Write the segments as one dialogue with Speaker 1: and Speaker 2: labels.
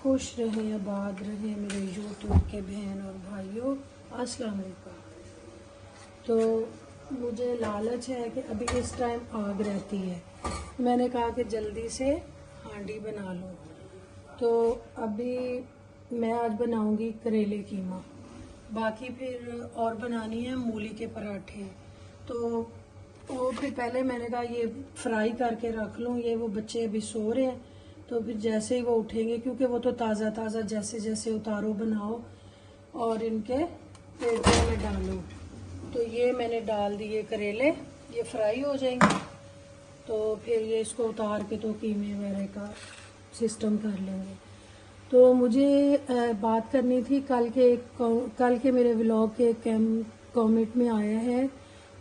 Speaker 1: खुश रहें, आबाद रहें मेरे यूट्यूब के बहन और भाइयों। अस्सलाम वालेकुम। तो मुझे लालच है कि अभी इस टाइम आग रहती है, मैंने कहा कि जल्दी से हांडी बना लो। तो अभी मैं आज बनाऊंगी करेले कीमा, बाकी फिर और बनानी है मूली के पराठे। तो वो फिर पहले मैंने कहा ये फ्राई करके रख लूँ, ये वो बच्चे अभी सो रहे हैं तो फिर जैसे ही वो उठेंगे, क्योंकि वो तो ताज़ा ताज़ा जैसे जैसे उतारो बनाओ और इनके पेटों में डालो। तो ये मैंने डाल दिए करेले, ये फ्राई हो जाएंगे तो फिर ये इसको उतार के तो कीमे वगैरह का सिस्टम कर लेंगे। तो मुझे बात करनी थी, कल के मेरे व्लॉग के कमेंट में आया है,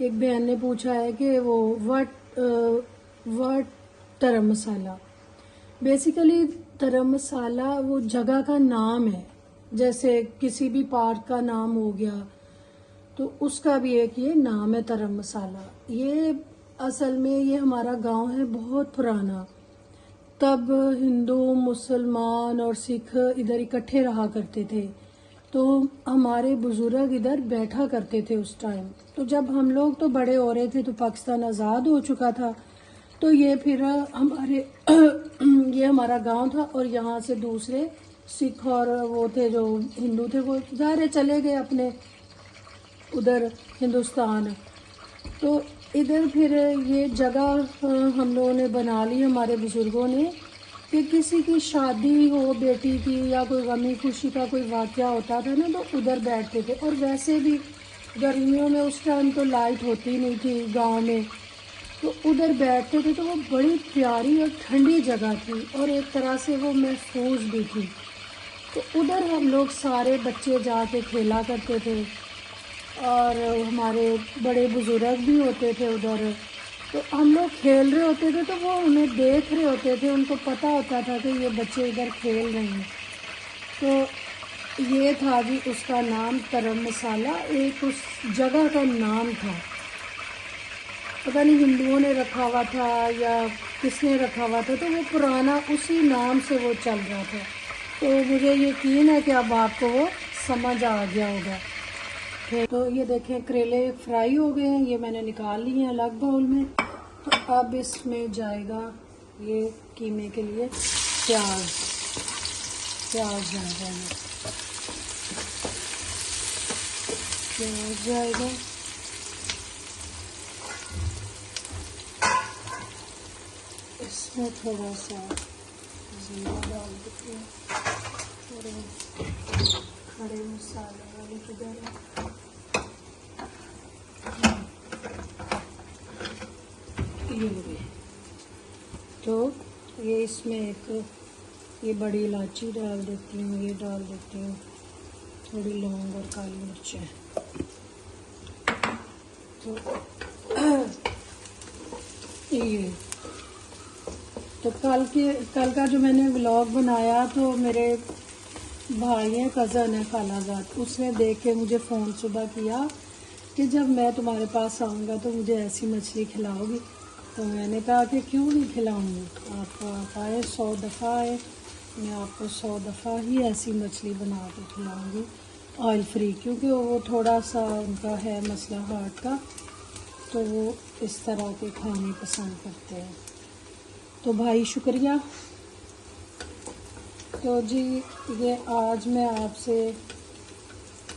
Speaker 1: एक बहन ने पूछा है कि वो व्हाट गरम मसाला। बेसिकली गरम मसाला वो जगह का नाम है, जैसे किसी भी पार्क का नाम हो गया तो उसका भी एक ये नाम है गरम मसाला। ये असल में ये हमारा गांव है बहुत पुराना, तब हिंदू मुसलमान और सिख इधर इकट्ठे रहा करते थे, तो हमारे बुजुर्ग इधर बैठा करते थे उस टाइम। तो जब हम लोग तो बड़े हो रहे थे तो पाकिस्तान आज़ाद हो चुका था, तो ये फिर हमारे ये हमारा गांव था और यहाँ से दूसरे सिख और वो थे जो हिंदू थे वो ज़ाहिर चले गए अपने उधर हिंदुस्तान। तो इधर फिर ये जगह हम लोगों ने बना ली, हमारे बुजुर्गों ने, कि किसी की शादी हो बेटी की या कोई गमी खुशी का कोई वाक़या होता था ना तो उधर बैठते थे। और वैसे भी गर्मियों में उस टाइम तो लाइट होती नहीं थी गांव में, तो उधर बैठते थे। तो वो बड़ी प्यारी और ठंडी जगह थी और एक तरह से वो महफूज भी थी। तो उधर हम लोग सारे बच्चे जाके खेला करते थे और हमारे बड़े बुजुर्ग भी होते थे उधर। तो हम लोग खेल रहे होते थे तो वो उन्हें देख रहे होते थे, उनको पता होता था कि ये बच्चे इधर खेल रहे हैं। तो ये था जी उसका नाम गरम मसाला, एक उस जगह का नाम था। पता नहीं हिंदुओं ने रखा हुआ था या किसने रखा हुआ था, तो वो पुराना उसी नाम से वो चल रहा था। तो मुझे यकीन है कि अब आपको वो समझ आ गया होगा। तो ये देखें करेले फ्राई हो गए हैं, ये मैंने निकाल लिए हैं अलग बाउल में। तो अब इसमें जाएगा ये कीमे के लिए प्याज जाएगा, प्याज जाएगा, इसमें थोड़ा सा जीरा डाल देते हैं, थोड़े खड़े मसाले वाले किधर है। तो ये इसमें एक ये बड़ी इलायची डाल देती हूँ, ये डाल देती हूँ, थोड़ी लौंग और काली मिर्चें। तो ये तो कल का जो मैंने व्लॉग बनाया तो मेरे भाई हैं, कज़न है खालाजाद, उसने देख के मुझे फ़ोन सुबह किया कि जब मैं तुम्हारे पास आऊँगा तो मुझे ऐसी मछली खिलाओगी। तो मैंने कहा कि क्यों नहीं खिलाऊंगी, आप आए 100 दफ़ा आए, मैं आपको 100 दफ़ा ही ऐसी मछली बना के खिलाऊंगी ऑयल फ्री, क्योंकि वो थोड़ा सा उनका है मसला हार्ट का, तो वो इस तरह के खाने पसंद करते हैं। तो भाई शुक्रिया। तो जी ये आज मैं आपसे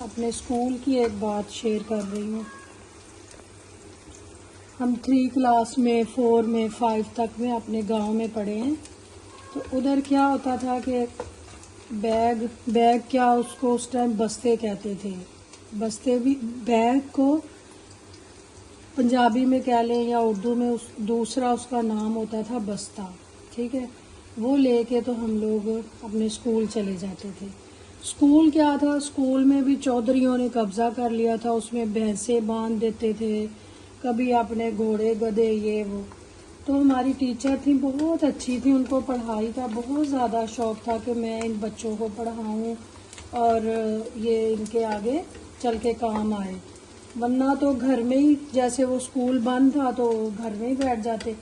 Speaker 1: अपने स्कूल की एक बात शेयर कर रही हूँ। हम 3 क्लास में, 4 में, 5 तक में अपने गांव में पढ़े हैं। तो उधर क्या होता था कि बैग क्या, उसको उस टाइम बस्ते कहते थे। बस्ते भी, बैग को पंजाबी में कह लें या उर्दू में दूसरा उसका नाम होता था बस्ता, ठीक है। वो लेके तो हम लोग अपने स्कूल चले जाते थे। स्कूल क्या था, स्कूल में भी चौधरियों ने कब्जा कर लिया था, उसमें भैंसें बांध देते थे, कभी अपने घोड़े गधे ये वो। तो हमारी टीचर थी, बहुत अच्छी थी, उनको पढ़ाई का बहुत ज़्यादा शौक़ था कि मैं इन बच्चों को पढ़ाऊँ और ये इनके आगे चल के काम आए। वरना तो घर में ही, जैसे वो स्कूल बंद था तो घर में ही बैठ जाते।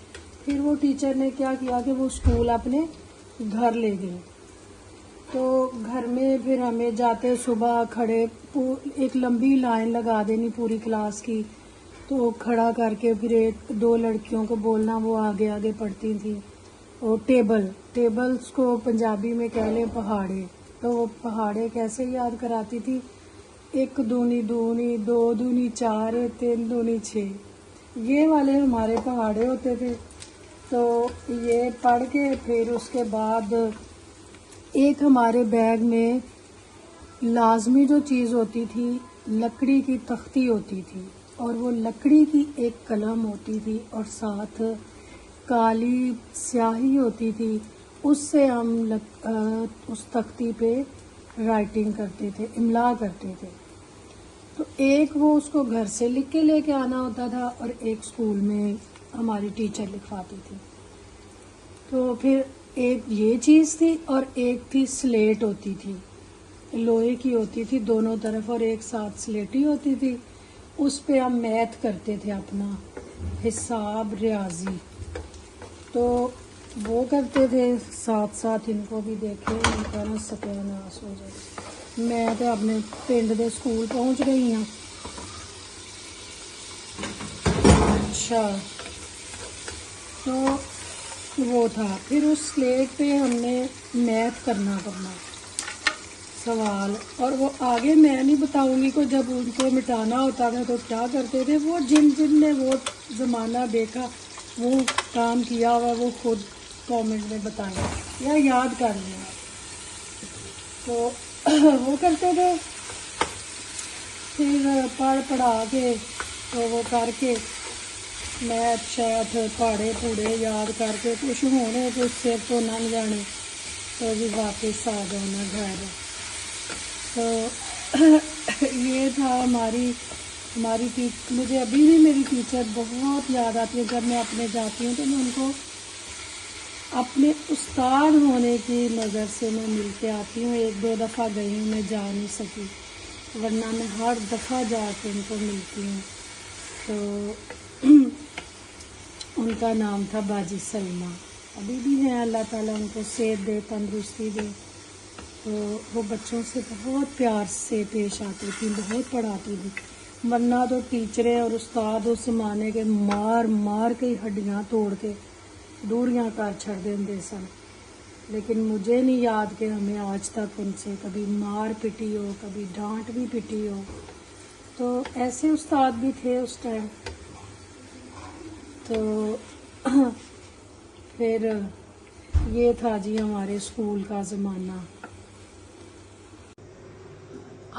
Speaker 1: फिर वो टीचर ने क्या किया कि वो स्कूल अपने घर ले गए। तो घर में फिर हमें जाते सुबह खड़े एक लंबी लाइन लगा देनी पूरी क्लास की, तो खड़ा करके फिर एक दो लड़कियों को बोलना, वो आगे आगे पढ़ती थी। और टेबल्स को पंजाबी में कह लें पहाड़े, तो वो पहाड़े कैसे याद कराती थी, 1 दूनी दूनी, 2 दूनी 4, 3 दूनी 6, ये वाले हमारे पहाड़े होते थे। तो ये पढ़ के फिर उसके बाद एक हमारे बैग में लाजमी जो चीज़ होती थी, लकड़ी की तख्ती होती थी, और वो लकड़ी की एक कलम होती थी और साथ काली स्याही होती थी। उससे हम उस तख्ती पे राइटिंग करते थे, इमला करते थे। तो एक वो उसको घर से लिख के लेके आना होता था और एक स्कूल में हमारी टीचर लिखवाती थी। तो फिर एक ये चीज़ थी और एक थी स्लेट होती थी, लोहे की होती थी दोनों तरफ और एक साथ स्लेटी होती थी। उस पे हम मैथ करते थे, अपना हिसाब रियाजी, तो वो करते थे। साथ साथ इनको भी देखे, इनका ना सत्यानाश हो जाए। मैं तो अपने पिंड दे स्कूल पहुंच गई हूँ। अच्छा, तो वो था। फिर उस स्लेट पे हमने मैथ करना सवाल, और वो आगे मैं नहीं बताऊंगी को। जब उनको मिटाना होता था तो क्या करते थे वो, जिन ने वो ज़माना देखा, वो काम किया हुआ, वो खुद कमेंट में बताएं या याद कर लें। तो वो करते थे। फिर पढ़ा के, तो वो करके मैथ शैथ पहाड़े पूड़े याद करके कुछ होने, कुछ सिर तो लंघ जाने, तो भी वापस आ जाना घर। तो ये था हमारी मुझे अभी भी मेरी टीचर बहुत याद आती है। जब मैं अपने जाती हूँ तो मैं उनको अपने उस्ताद होने की नज़र से मैं मिलते आती हूँ। 1-2 दफ़ा गई हूँ, मैं जा नहीं सकी, वरना मैं हर दफ़ा जाके उनको मिलती हूँ। तो उनका नाम था बाजी सलमा, अभी भी हैं, अल्लाह ताला उनको सेहत दे, तंदुरुस्ती दे। तो वो बच्चों से बहुत प्यार से पेश आती थी, बहुत पढ़ाती थी। वरना तो टीचरें और उस्ताद उस ज़माने के मार मार के हड्डियाँ तोड़ के दूरियां कर छड़ देंगे सन। लेकिन मुझे नहीं याद कि हमें आज तक उनसे कभी मार पिटी हो, कभी डांट भी पिटी हो। तो ऐसे उस्ताद भी थे उस टाइम। तो फिर ये था जी हमारे स्कूल का ज़माना।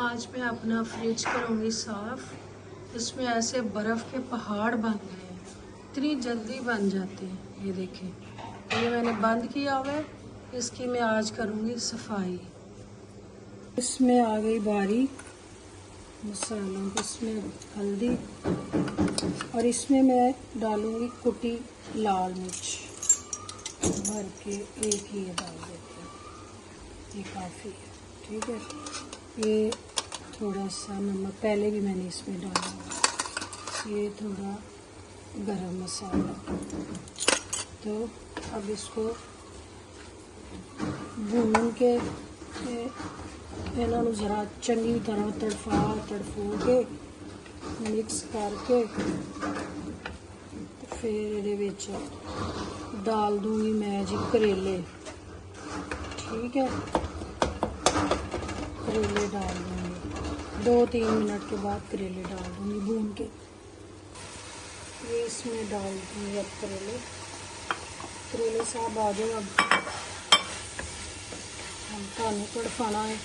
Speaker 1: आज मैं अपना फ्रिज करूँगी साफ़। इसमें ऐसे बर्फ़ के पहाड़ बन गए हैं, इतनी जल्दी बन जाते हैं। ये देखें, ये मैंने बंद किया हुआ है, इसकी मैं आज करूँगी सफाई। इसमें आ गई बारी मसालों की, इसमें हल्दी, और इसमें मैं डालूँगी कुटी लाल मिर्च भर के, एक ही डाल देते हैं, ये काफ़ी है। ठीक है, ये थोड़ा सा नमक पहले भी मैंने इसमें डाला, ये थोड़ा गरम मसाला। तो अब इसको भून के इन्हों ज़रा चंगी तरह तड़फू के मिक्स करके फिर ये डाल दूँगी मैं जी करेले। ठीक है, करेले डाल दूँगी, 2-3 मिनट के बाद करेले डाल दूँगी भून के। ये इसमें डाल दूँगी अब करेले साहब आ जाओ। अब हम पानी तड़फाना है,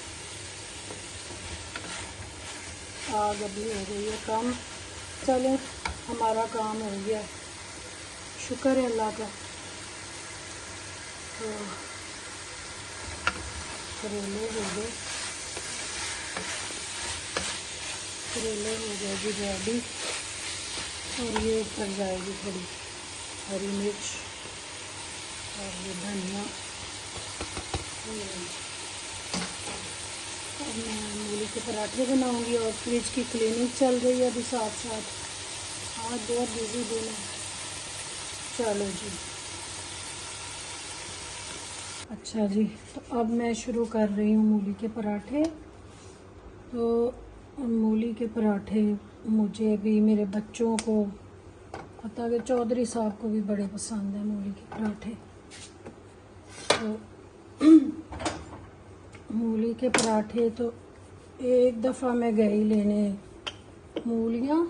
Speaker 1: आग अभी हो गई है कम। चलो, हमारा काम हो गया, शुक्र है अल्लाह का। तो करेले हो गए जी रेडी। और ये ऊपर जाएगी थोड़ी हरी मिर्च और ये धनिया। अब मैं मूली के पराठे बनाऊंगी और फ्रिज की क्लीनिंग चल रही है अभी साथ साथ। आज बहुत बिजी दिन है। चलो जी। अच्छा जी, तो अब मैं शुरू कर रही हूँ मूली के पराठे। तो मूली के पराठे मुझे भी, मेरे बच्चों को, पता कि चौधरी साहब को भी बड़े पसंद है मूली के पराठे। तो मूली के पराठे तो एक दफ़ा मैं गई लेने मूलियाँ,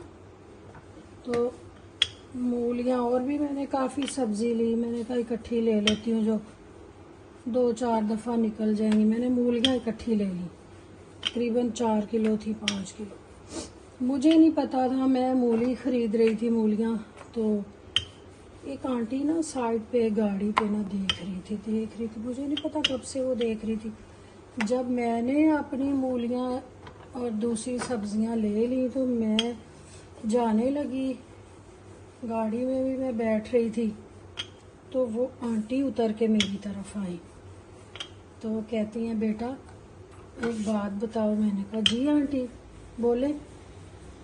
Speaker 1: तो मूलियाँ और भी मैंने काफ़ी सब्ज़ी ली, मैंने कहा इकट्ठी ले लेती हूँ, जो 2-4 दफ़ा निकल जाएंगी। मैंने मूलियाँ इकट्ठी ले ली, तकरीबन 4 किलो थी, 5 किलो। मुझे नहीं पता था, मैं मूली ख़रीद रही थी मूलियाँ, तो एक आंटी ना साइड पे गाड़ी पे ना देख रही थी, मुझे नहीं पता कब से वो देख रही थी। जब मैंने अपनी मूलियाँ और दूसरी सब्जियाँ ले ली तो मैं जाने लगी, गाड़ी में भी मैं बैठ रही थी, तो वो आंटी उतर के मेरी तरफ आई। तो वो कहती हैं बेटा एक बात बताओ। मैंने कहा जी आंटी बोले।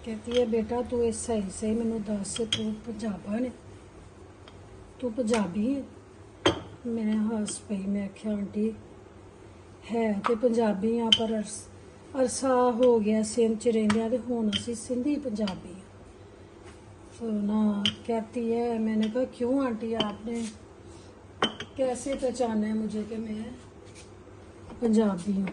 Speaker 1: कहती है बेटा तू इस सही से मैनू दस, तू पंजाबा ने, तू पंजाबी है? मैं हस पई, मैं आख्या आंटी है तो पंजाबी हाँ, पर अरसा हो गया सिंध च रहिंदियां ते हुण असीं सिंधी पंजाबी हैं। तो ना कहती है, मैंने कहा क्यों आंटी आपने कैसे पहचाना है मुझे कि मैं पंजाबी हूँ?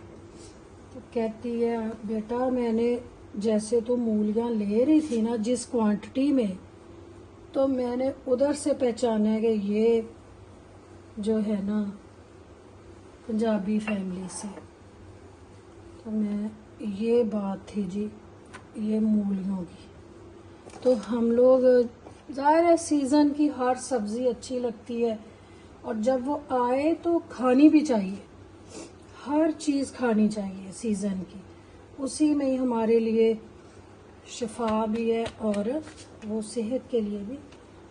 Speaker 1: तो कहती है बेटा मैंने, जैसे तो मूलियाँ ले रही थी ना जिस क्वांटिटी में, तो मैंने उधर से पहचाना है कि ये जो है ना पंजाबी फैमिली से। तो मैं, ये बात थी जी ये मूलियों की। तो हम लोग, ज़ाहिर है सीज़न की हर सब्ज़ी अच्छी लगती है, और जब वो आए तो खानी भी चाहिए, हर चीज़ खानी चाहिए सीज़न की, उसी में ही हमारे लिए शिफा भी है और वो सेहत के लिए भी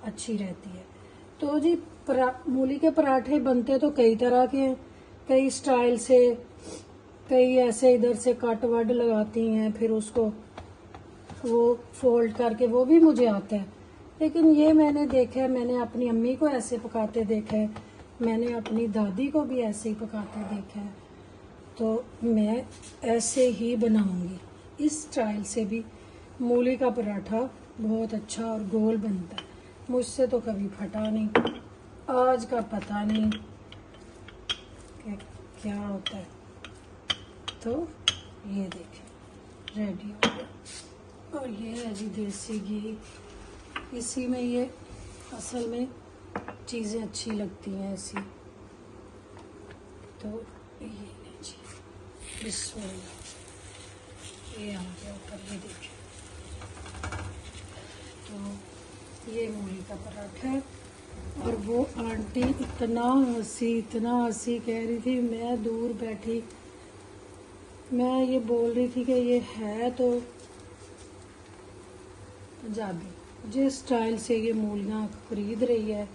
Speaker 1: अच्छी रहती है। तो जी मूली के पराठे बनते तो कई तरह के हैं, कई स्टाइल से, कई ऐसे इधर से कट वड लगाती हैं, फिर उसको वो फोल्ड करके, वो भी मुझे आता है। लेकिन ये मैंने देखा है, मैंने अपनी अम्मी को ऐसे पकाते देखा है, मैंने अपनी दादी को भी ऐसे ही पकाते देखा है, तो मैं ऐसे ही बनाऊंगी। इस स्टाइल से भी मूली का पराठा बहुत अच्छा और गोल बनता है। मुझसे तो कभी फटा नहीं, आज का पता नहीं कि क्या होता है। तो ये देखें रेडी हो गया। और ये है जी देसी घी, इसी में ये असल में चीज़ें अच्छी लगती हैं ऐसी। तो ये ले जी, बिस्मिल्लाह, ये आ गया ऊपर, ये देखिए। तो ये मूली का पराठा है। और वो आंटी इतना हंसी कह रही थी, मैं दूर बैठी, मैं ये बोल रही थी कि ये है तो पंजाबी, जिस स्टाइल से ये मूलियाँ खरीद रही है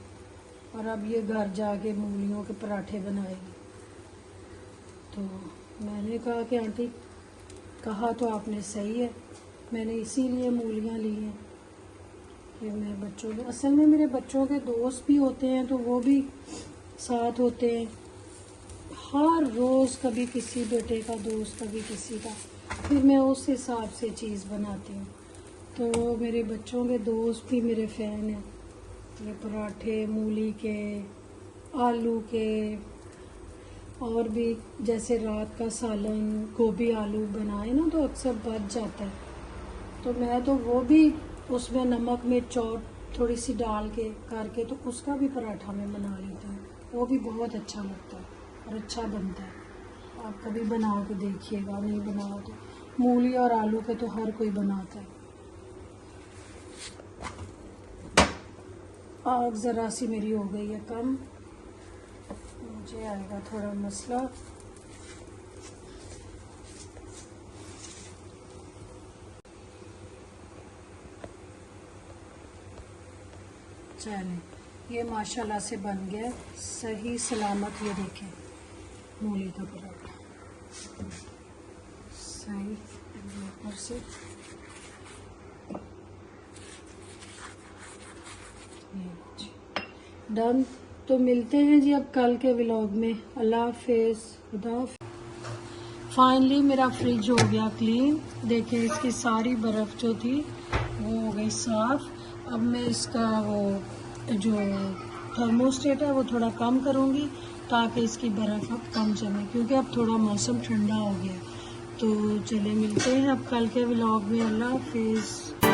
Speaker 1: और अब ये घर जाके मूलियों के पराठे बनाएगी। तो मैंने कहा कि आंटी कहा तो आपने सही है, मैंने इसीलिए मूलियाँ ली हैं कि मैं बच्चों के, असल में मेरे बच्चों के दोस्त भी होते हैं तो वो भी साथ होते हैं, हर रोज़ कभी किसी बेटे का दोस्त, कभी किसी का, फिर मैं उस हिसाब से चीज़ बनाती हूँ। तो मेरे बच्चों के दोस्त भी मेरे फ़ैन हैं। ये पराठे मूली के, आलू के, और भी जैसे रात का सालन गोभी आलू बनाए ना तो अक्सर बच जाता है, तो मैं तो वो भी उसमें नमक मिर्च और थोड़ी सी डाल के करके तो उसका भी पराठा मैं बना लेती हूँ, वो भी बहुत अच्छा लगता है और अच्छा बनता है। आप कभी बना के देखिएगा, नहीं बनाओ तो। मूली और आलू के तो हर कोई बनाता है। आग ज़रा सी मेरी हो गई है कम, मुझे आएगा थोड़ा मसला। चलें, ये माशाल्लाह से बन गया सही सलामत। ये देखें मूली का पराठा सही ऊपर से, डन। तो मिलते हैं जी अब कल के व्लॉग में। अल्लाह हाफिज़, खुदा हाफिज़। फाइनली मेरा फ्रिज हो गया क्लीन। देखें इसकी सारी बर्फ़ जो थी वो हो गई साफ़। अब मैं इसका वो जो थर्मोस्टेट है वो थोड़ा कम करूँगी ताकि इसकी बर्फ़ अब कम जमे, क्योंकि अब थोड़ा मौसम ठंडा हो गया। तो चले मिलते हैं अब कल के व्लॉग में। अल्लाह हाफिज़।